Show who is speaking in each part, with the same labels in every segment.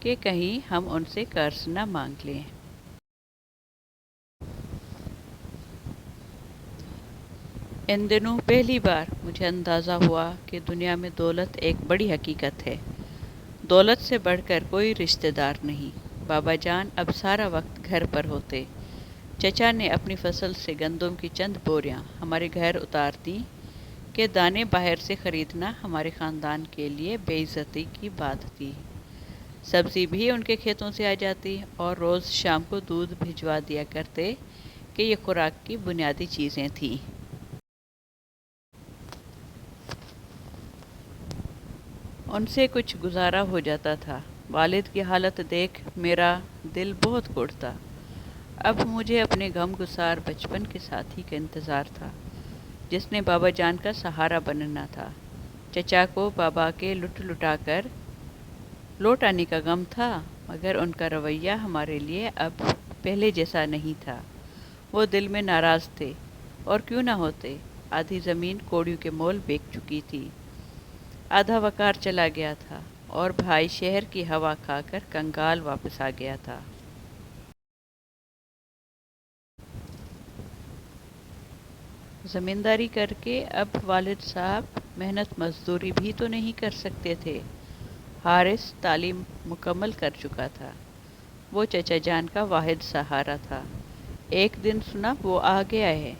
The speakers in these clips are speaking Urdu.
Speaker 1: کہ کہیں ہم ان سے قرض نہ مانگ لیں۔ ان دنوں پہلی بار مجھے اندازہ ہوا کہ دنیا میں دولت ایک بڑی حقیقت ہے۔ دولت سے بڑھ کر کوئی رشتہ دار نہیں۔ بابا جان اب سارا وقت گھر پر ہوتے۔ چچا نے اپنی فصل سے گندم کی چند بوریاں ہمارے گھر اتار دیں کہ دانے باہر سے خریدنا ہمارے خاندان کے لیے بے عزتی کی بات تھی۔ سبزی بھی ان کے کھیتوں سے آ جاتی اور روز شام کو دودھ بھجوا دیا کرتے کہ یہ خوراک کی بنیادی چیزیں تھیں۔ ان سے کچھ گزارا ہو جاتا تھا۔ والد کی حالت دیکھ میرا دل بہت گھٹتا۔ اب مجھے اپنے غم گسار بچپن کے ساتھی کا انتظار تھا جس نے بابا جان کا سہارا بننا تھا۔ چچا کو بابا کے لٹا کر لوٹ آنے کا غم تھا، مگر ان کا رویہ ہمارے لیے اب پہلے جیسا نہیں تھا۔ وہ دل میں ناراض تھے، اور کیوں نہ ہوتے، آدھی زمین کوڑیوں کے مول بیک چکی تھی، آدھا وقار چلا گیا تھا، اور بھائی شہر کی ہوا کھا کر کنگال واپس آ گیا تھا۔ زمینداری کر کے اب والد صاحب محنت مزدوری بھی تو نہیں کر سکتے تھے۔ حارث تعلیم مکمل کر چکا تھا۔ وہ چچا جان کا واحد سہارا تھا۔ ایک دن سنا وہ آ گیا ہے۔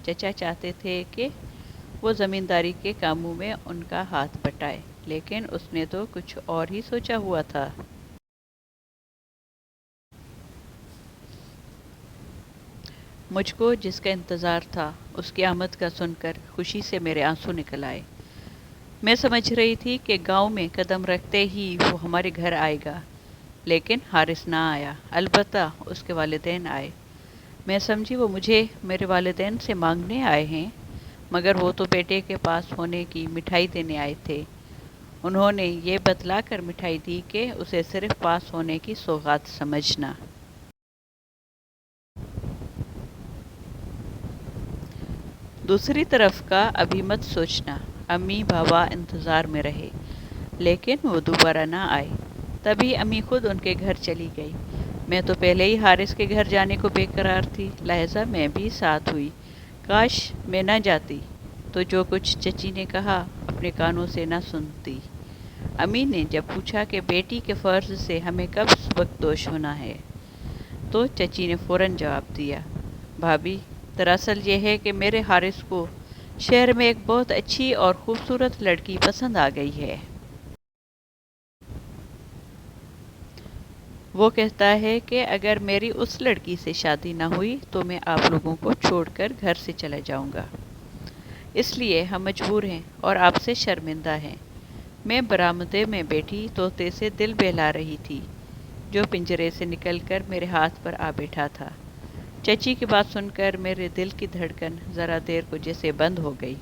Speaker 1: چچا چاہتے تھے کہ وہ زمینداری کے کاموں میں ان کا ہاتھ بٹائے، لیکن اس نے تو کچھ اور ہی سوچا ہوا تھا۔ مجھ کو جس کا انتظار تھا اس کی آمد کا سن کر خوشی سے میرے آنسو نکل آئے۔ میں سمجھ رہی تھی کہ گاؤں میں قدم رکھتے ہی وہ ہمارے گھر آئے گا، لیکن حارث نہ آیا، البتہ اس کے والدین آئے۔ میں سمجھی وہ مجھے میرے والدین سے مانگنے آئے ہیں، مگر وہ تو بیٹے کے پاس ہونے کی مٹھائی دینے آئے تھے۔ انہوں نے یہ بتلا کر مٹھائی دی کہ اسے صرف پاس ہونے کی سوغات سمجھنا۔ دوسری طرف کا ابھی مت سوچنا۔ امی بابا انتظار میں رہے، لیکن وہ دوبارہ نہ آئے۔ تبھی امی خود ان کے گھر چلی گئی۔ میں تو پہلے ہی حارث کے گھر جانے کو بے قرار تھی، لہذا میں بھی ساتھ ہوئی۔ کاش میں نہ جاتی تو جو کچھ چچی نے کہا اپنے کانوں سے نہ سنتی۔ امی نے جب پوچھا کہ بیٹی کے فرض سے ہمیں کب سبکدوش ہونا ہے، تو چچی نے فوراً جواب دیا، بھابھی، دراصل یہ ہے کہ میرے حارث کو شہر میں ایک بہت اچھی اور خوبصورت لڑکی پسند آ گئی ہے۔ وہ کہتا ہے کہ اگر میری اس لڑکی سے شادی نہ ہوئی تو میں آپ لوگوں کو چھوڑ کر گھر سے چلا جاؤں گا، اس لیے ہم مجبور ہیں اور آپ سے شرمندہ ہیں۔ میں برآمدے میں بیٹھی طوطے سے دل بہلا رہی تھی جو پنجرے سے نکل کر میرے ہاتھ پر آ بیٹھا تھا۔ چچی کی بات سن کر میرے دل کی دھڑکن ذرا دیر کو جیسے بند ہو گئی۔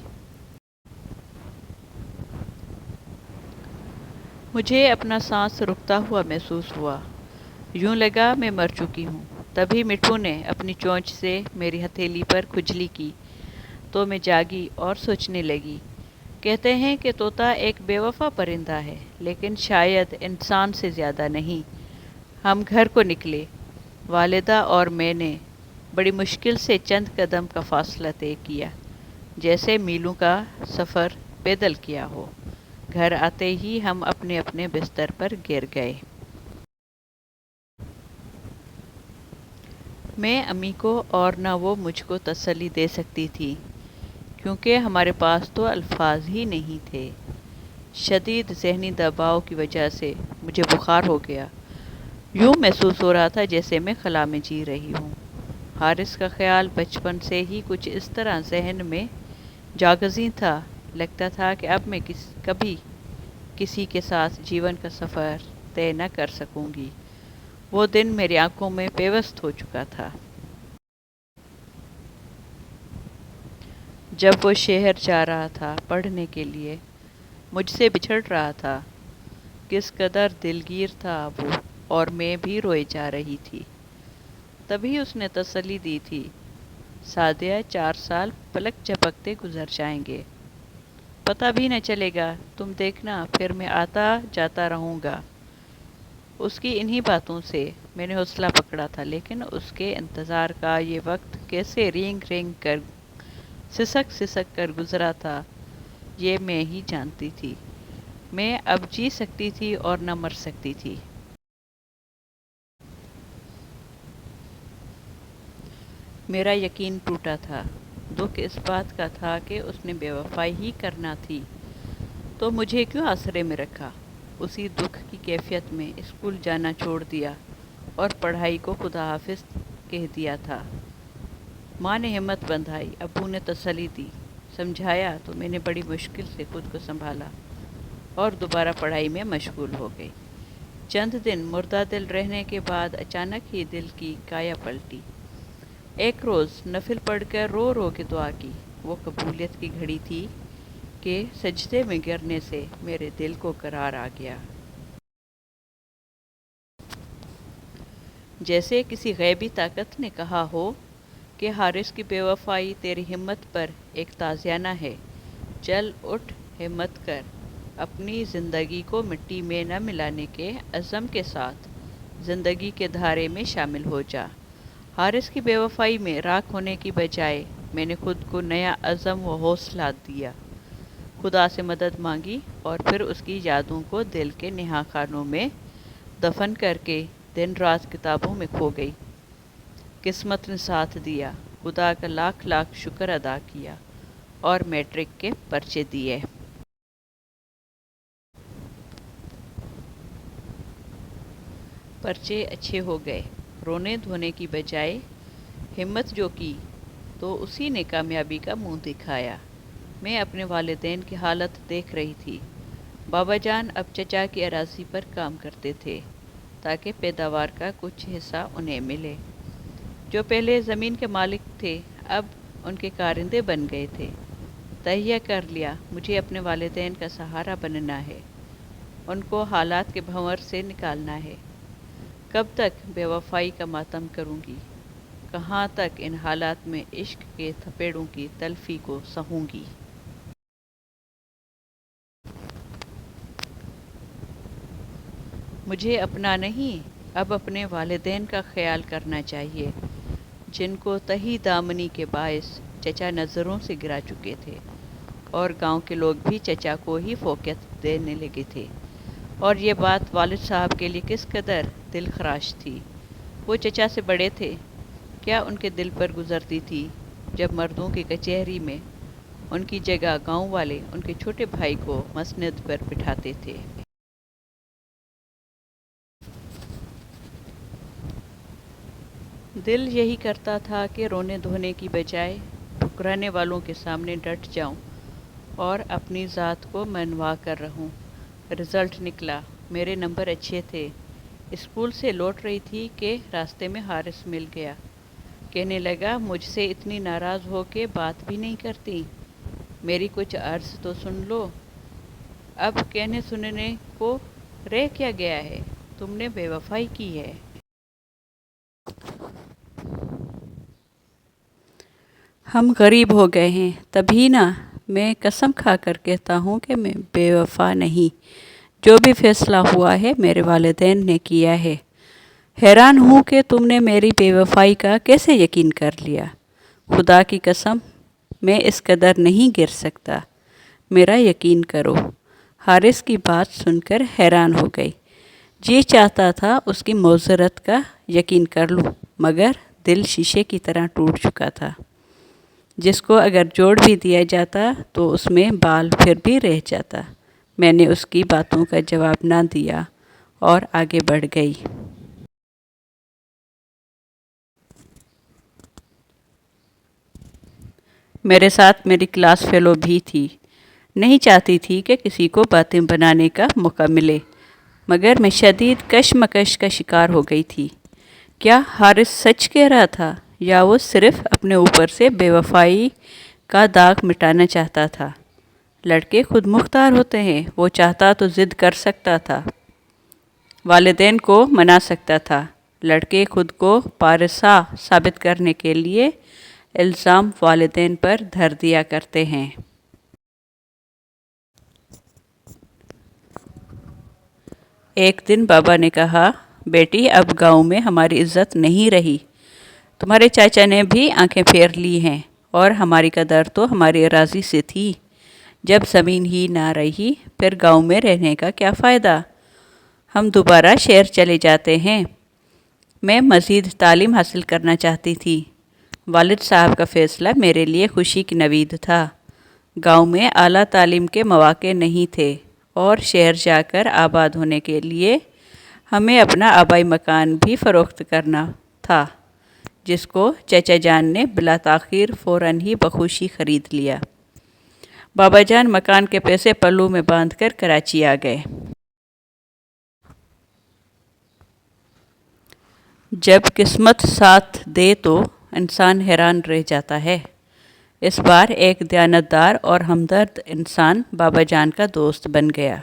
Speaker 1: مجھے اپنا سانس رکتا ہوا محسوس ہوا، یوں لگا میں مر چکی ہوں۔ تبھی مٹھو نے اپنی چونچ سے میری ہتھیلی پر کھجلی کی تو میں جاگی اور سوچنے لگی۔ کہتے ہیں کہ طوطا ایک بے وفا پرندہ ہے، لیکن شاید انسان سے زیادہ نہیں۔ ہم گھر کو نکلے۔ والدہ اور میں نے بڑی مشکل سے چند قدم کا فاصلہ طے کیا، جیسے میلوں کا سفر پیدل کیا ہو۔ گھر آتے ہی ہم اپنے اپنے بستر پر گر گئے۔ میں امی کو اور نہ وہ مجھ کو تسلی دے سکتی تھی، کیونکہ ہمارے پاس تو الفاظ ہی نہیں تھے۔ شدید ذہنی دباؤ کی وجہ سے مجھے بخار ہو گیا۔ یوں محسوس ہو رہا تھا جیسے میں خلا میں جی رہی ہوں۔ حارث کا خیال بچپن سے ہی کچھ اس طرح ذہن میں جاگزیں تھا، لگتا تھا کہ اب میں کبھی کسی کے ساتھ جیون کا سفر طے نہ کر سکوں گی۔ وہ دن میری آنکھوں میں پیوست ہو چکا تھا۔ جب وہ شہر جا رہا تھا پڑھنے کے لیے، مجھ سے بچھڑ رہا تھا، کس قدر دلگیر تھا وہ، اور میں بھی روئے جا رہی تھی۔ تبھی اس نے تسلی دی تھی، سعدیہ، 4 سال پلک جھپکتے گزر جائیں گے، پتہ بھی نہ چلے گا، تم دیکھنا، پھر میں آتا جاتا رہوں گا۔ اس کی انہی باتوں سے میں نے حوصلہ پکڑا تھا، لیکن اس کے انتظار کا یہ وقت کیسے رینگ رینگ کر سسک سسک کر گزرا تھا یہ میں ہی جانتی تھی۔ میں اب جی سکتی تھی اور نہ مر سکتی تھی۔ میرا یقین ٹوٹا تھا۔ دکھ اس بات کا تھا کہ اس نے بے وفائی ہی کرنا تھی تو مجھے کیوں آسرے میں رکھا۔ اسی دکھ کی کیفیت میں اسکول جانا چھوڑ دیا اور پڑھائی کو خدا حافظ کہہ دیا تھا۔ ماں نے ہمت بندھائی، ابو نے تسلی دی، سمجھایا تو میں نے بڑی مشکل سے خود کو سنبھالا اور دوبارہ پڑھائی میں مشغول ہو گئی۔ چند دن مردہ دل رہنے کے بعد اچانک ہی دل کی کایا پلٹی۔ ایک روز نفل پڑھ کر رو رو کے دعا کی۔ وہ قبولیت کی گھڑی تھی کہ سجدے میں گرنے سے میرے دل کو قرار آ گیا۔ جیسے کسی غیبی طاقت نے کہا ہو کہ حارث کی بے وفائی تیری ہمت پر ایک تازیانہ ہے، چل اٹھ، ہمت کر، اپنی زندگی کو مٹی میں نہ ملانے کے عزم کے ساتھ زندگی کے دھارے میں شامل ہو جا۔ حارث کی بے وفائی میں راکھ ہونے کی بجائے میں نے خود کو نیا عزم و حوصلہ دیا، خدا سے مدد مانگی اور پھر اس کی یادوں کو دل کے نہا خانوں میں دفن کر کے دن رات کتابوں میں کھو گئی۔ قسمت نے ساتھ دیا، خدا کا لاکھ لاکھ شکر ادا کیا اور میٹرک کے پرچے دیے۔ پرچے اچھے ہو گئے۔ رونے دھونے کی بجائے ہمت جو کی تو اسی نے کامیابی کا منہ دکھایا۔ میں اپنے والدین کی حالت دیکھ رہی تھی۔ بابا جان اب چچا کی اراضی پر کام کرتے تھے تاکہ پیداوار کا کچھ حصہ انہیں ملے۔ جو پہلے زمین کے مالک تھے اب ان کے کارندے بن گئے تھے۔ تہیہ کر لیا مجھے اپنے والدین کا سہارا بننا ہے، ان کو حالات کے بھنور سے نکالنا ہے۔ کب تک بے وفائی کا ماتم کروں گی؟ کہاں تک ان حالات میں عشق کے تھپیڑوں کی تلفی کو سہوں گی؟ مجھے اپنا نہیں، اب اپنے والدین کا خیال کرنا چاہیے، جن کو تہی دامنی کے باعث چچا نظروں سے گرا چکے تھے اور گاؤں کے لوگ بھی چچا کو ہی فوقیت دینے لگے تھے۔ اور یہ بات والد صاحب کے لیے کس قدر دل خراش تھی۔ وہ چچا سے بڑے تھے، کیا ان کے دل پر گزرتی تھی جب مردوں کی کچہری میں ان کی جگہ گاؤں والے ان کے چھوٹے بھائی کو مسند پر بٹھاتے تھے۔ دل یہی کرتا تھا کہ رونے دھونے کی بجائے ٹھکرانے والوں کے سامنے ڈٹ جاؤں اور اپنی ذات کو منوا کر رہوں۔ رزلٹ نکلا، میرے نمبر اچھے تھے۔ اسکول سے لوٹ رہی تھی کہ راستے میں حارث مل گیا۔ کہنے لگا مجھ سے اتنی ناراض ہو کے بات بھی نہیں کرتی، میری کچھ عرض تو سن لو۔ اب کہنے سننے کو رہ کیا گیا ہے، تم نے بے وفائی کی ہے۔ ہم غریب ہو گئے ہیں، تبھی نا میں قسم کھا کر کہتا ہوں کہ میں بے وفا نہیں۔ جو بھی فیصلہ ہوا ہے میرے والدین نے کیا ہے۔ حیران ہوں کہ تم نے میری بے وفائی کا کیسے یقین کر لیا۔ خدا کی قسم میں اس قدر نہیں گر سکتا، میرا یقین کرو۔ حارث کی بات سن کر حیران ہو گئی۔ جی چاہتا تھا اس کی معذرت کا یقین کر لوں، مگر دل شیشے کی طرح ٹوٹ چکا تھا، جس کو اگر جوڑ بھی دیا جاتا تو اس میں بال پھر بھی رہ جاتا۔ میں نے اس کی باتوں کا جواب نہ دیا اور آگے بڑھ گئی۔ میرے ساتھ میری کلاس فیلو بھی تھی۔ نہیں چاہتی تھی کہ کسی کو باتیں بنانے کا موقع ملے، مگر میں شدید کشمکش کا شکار ہو گئی تھی۔ کیا حارث سچ کہہ رہا تھا یا وہ صرف اپنے اوپر سے بے وفائی کا داغ مٹانا چاہتا تھا؟ لڑکے خود مختار ہوتے ہیں، وہ چاہتا تو ضد کر سکتا تھا، والدین کو منا سکتا تھا۔ لڑکے خود کو پارسا ثابت کرنے کے لیے الزام والدین پر دھر دیا کرتے ہیں۔ ایک دن بابا نے کہا، بیٹی اب گاؤں میں ہماری عزت نہیں رہی، تمہارے چاچا نے بھی آنکھیں پھیر لی ہیں، اور ہماری قدر تو ہماری اراضی سے تھی، جب زمین ہی نہ رہی پھر گاؤں میں رہنے کا کیا فائدہ؟ ہم دوبارہ شہر چلے جاتے ہیں۔ میں مزید تعلیم حاصل کرنا چاہتی تھی۔ والد صاحب کا فیصلہ میرے لیے خوشی کی نوید تھا۔ گاؤں میں اعلیٰ تعلیم کے مواقع نہیں تھے اور شہر جا کر آباد ہونے کے لیے ہمیں اپنا آبائی مکان بھی فروخت کرنا تھا، جس کو چچا جان نے بلا تاخیر فوراً ہی بخوشی خرید لیا۔ بابا جان مکان کے پیسے پلو میں باندھ کر کراچی آ گئے۔ جب قسمت ساتھ دے تو انسان حیران رہ جاتا ہے۔ اس بار ایک دیانتدار اور ہمدرد انسان بابا جان کا دوست بن گیا۔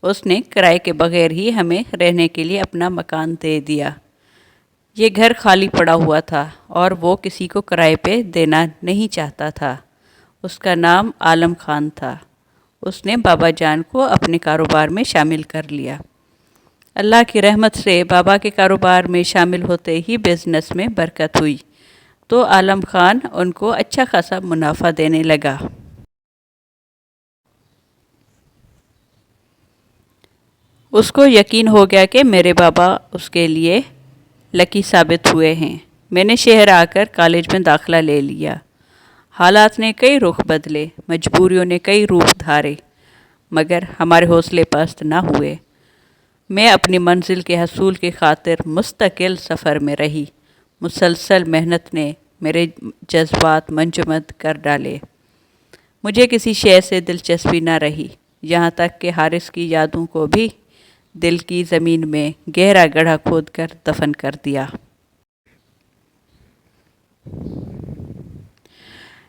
Speaker 1: اس نے کرائے کے بغیر ہی ہمیں رہنے کے لیے اپنا مکان دے دیا۔ یہ گھر خالی پڑا ہوا تھا اور وہ کسی کو کرائے پہ دینا نہیں چاہتا تھا۔ اس کا نام عالم خان تھا۔ اس نے بابا جان کو اپنے کاروبار میں شامل کر لیا۔ اللہ کی رحمت سے بابا کے کاروبار میں شامل ہوتے ہی بزنس میں برکت ہوئی تو عالم خان ان کو اچھا خاصا منافع دینے لگا۔ اس کو یقین ہو گیا کہ میرے بابا اس کے لیے لکی ثابت ہوئے ہیں۔ میں نے شہر آ کر کالج میں داخلہ لے لیا۔ حالات نے کئی رخ بدلے، مجبوریوں نے کئی روپ دھارے، مگر ہمارے حوصلے پست نہ ہوئے۔ میں اپنی منزل کے حصول کی خاطر مستقل سفر میں رہی۔ مسلسل محنت نے میرے جذبات منجمد کر ڈالے۔ مجھے کسی شے سے دلچسپی نہ رہی، یہاں تک کہ حارث کی یادوں کو بھی دل کی زمین میں گہرا گڑھا کھود کر دفن کر دیا۔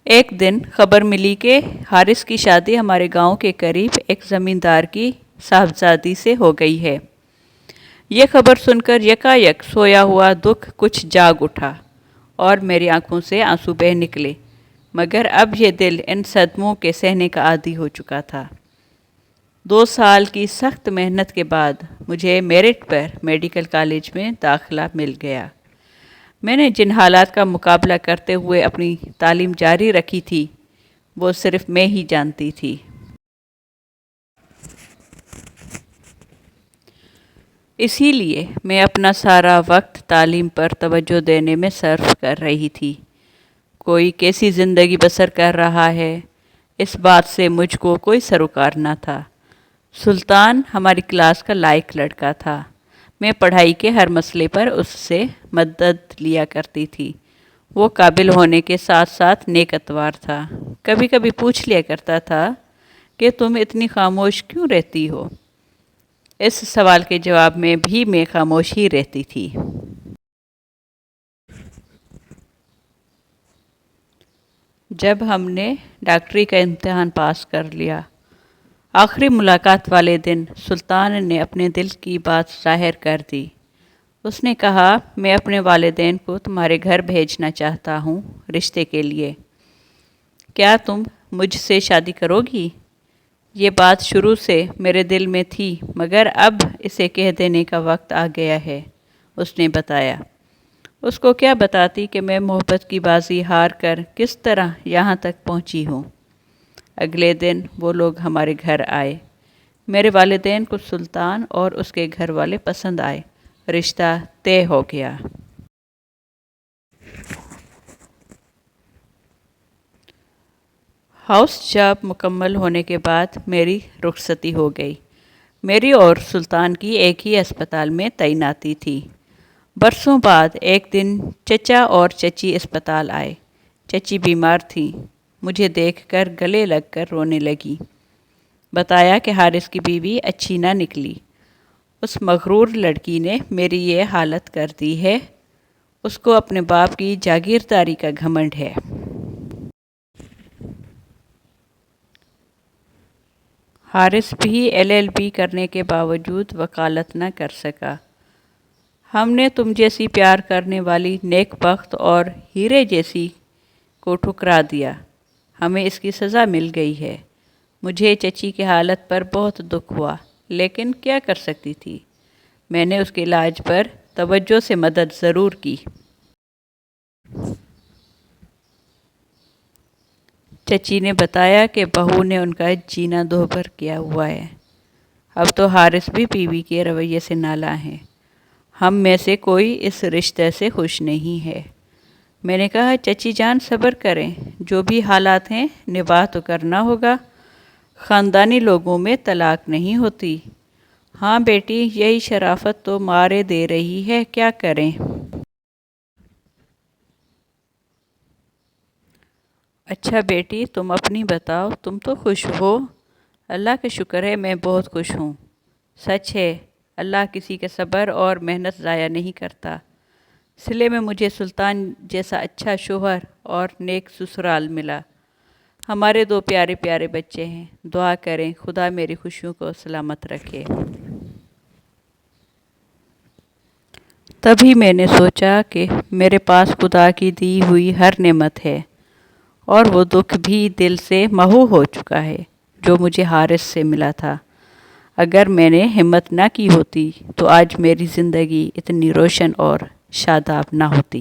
Speaker 1: ایک دن خبر ملی کہ حارث کی شادی ہمارے گاؤں کے قریب ایک زمیندار کی صاحبزادی سے ہو گئی ہے۔ یہ خبر سن کر یکایک سویا ہوا دکھ کچھ جاگ اٹھا اور میری آنکھوں سے آنسو بہہ نکلے، مگر اب یہ دل ان صدموں کے سہنے کا عادی ہو چکا تھا۔ 2 سال کی سخت محنت کے بعد مجھے میرٹ پر میڈیکل کالج میں داخلہ مل گیا۔ میں نے جن حالات کا مقابلہ کرتے ہوئے اپنی تعلیم جاری رکھی تھی، وہ صرف میں ہی جانتی تھی۔ اسی لیے میں اپنا سارا وقت تعلیم پر توجہ دینے میں صرف کر رہی تھی۔ کوئی کیسی زندگی بسر کر رہا ہے، اس بات سے مجھ کو کوئی سروکار نہ تھا۔ سلطان ہماری کلاس کا لائق لڑکا تھا۔ میں پڑھائی کے ہر مسئلے پر اس سے مدد لیا کرتی تھی۔ وہ قابل ہونے کے ساتھ ساتھ نیک اتوار تھا۔ کبھی کبھی پوچھ لیا کرتا تھا کہ تم اتنی خاموش کیوں رہتی ہو؟ اس سوال کے جواب میں بھی میں خاموش ہی رہتی تھی۔ جب ہم نے ڈاکٹری کا امتحان پاس کر لیا، آخری ملاقات والے دن سلطان نے اپنے دل کی بات ظاہر کر دی۔ اس نے کہا، میں اپنے والدین کو تمہارے گھر بھیجنا چاہتا ہوں رشتے کے لیے۔ کیا تم مجھ سے شادی کرو گی؟ یہ بات شروع سے میرے دل میں تھی، مگر اب اسے کہہ دینے کا وقت آ گیا ہے، اس نے بتایا۔ اس کو کیا بتاتی کہ میں محبت کی بازی ہار کر کس طرح یہاں تک پہنچی ہوں۔ اگلے دن وہ لوگ ہمارے گھر آئے۔ میرے والدین کو سلطان اور اس کے گھر والے پسند آئے۔ رشتہ طے ہو گیا۔ ہاؤس جاب مکمل ہونے کے بعد میری رخصتی ہو گئی۔ میری اور سلطان کی ایک ہی اسپتال میں تعیناتی تھی۔ برسوں بعد ایک دن چچا اور چچی اسپتال آئے۔ چچی بیمار تھیں۔ مجھے دیکھ کر گلے لگ کر رونے لگی۔ بتایا کہ حارث کی بیوی اچھی نہ نکلی۔ اس مغرور لڑکی نے میری یہ حالت کر دی ہے۔ اس کو اپنے باپ کی جاگیرداری کا گھمنڈ ہے۔ حارث بھی LLB کرنے کے باوجود وکالت نہ کر سکا۔ ہم نے تم جیسی پیار کرنے والی نیک بخت اور ہیرے جیسی کو ٹھکرا دیا۔ ہمیں اس کی سزا مل گئی ہے۔ مجھے چچی کی حالت پر بہت دکھ ہوا، لیکن کیا کر سکتی تھی؟ میں نے اس کے علاج پر توجہ سے مدد ضرور کی۔ چچی نے بتایا کہ بہو نے ان کا جینا دوبھر کیا ہوا ہے۔ اب تو حارث بھی بیوی کے رویے سے نالاں ہے۔ ہم میں سے کوئی اس رشتے سے خوش نہیں ہے۔ میں نے کہا چچی جان صبر کریں، جو بھی حالات ہیں نباہ تو کرنا ہوگا۔ خاندانی لوگوں میں طلاق نہیں ہوتی۔ ہاں بیٹی، یہی شرافت تو مارے دے رہی ہے، کیا کریں؟ اچھا بیٹی تم اپنی بتاؤ، تم تو خوش ہو؟ اللہ کا شکر ہے میں بہت خوش ہوں۔ سچ ہے، اللہ کسی کے صبر اور محنت ضائع نہیں کرتا۔ صلے میں مجھے سلطان جیسا اچھا شوہر اور نیک سسرال ملا۔ ہمارے 2 پیارے پیارے بچے ہیں۔ دعا کریں خدا میری خوشیوں کو سلامت رکھے۔ تبھی میں نے سوچا کہ میرے پاس خدا کی دی ہوئی ہر نعمت ہے، اور وہ دکھ بھی دل سے محو ہو چکا ہے جو مجھے حارث سے ملا تھا۔ اگر میں نے ہمت نہ کی ہوتی تو آج میری زندگی اتنی روشن اور شاداب نہ ہوتی۔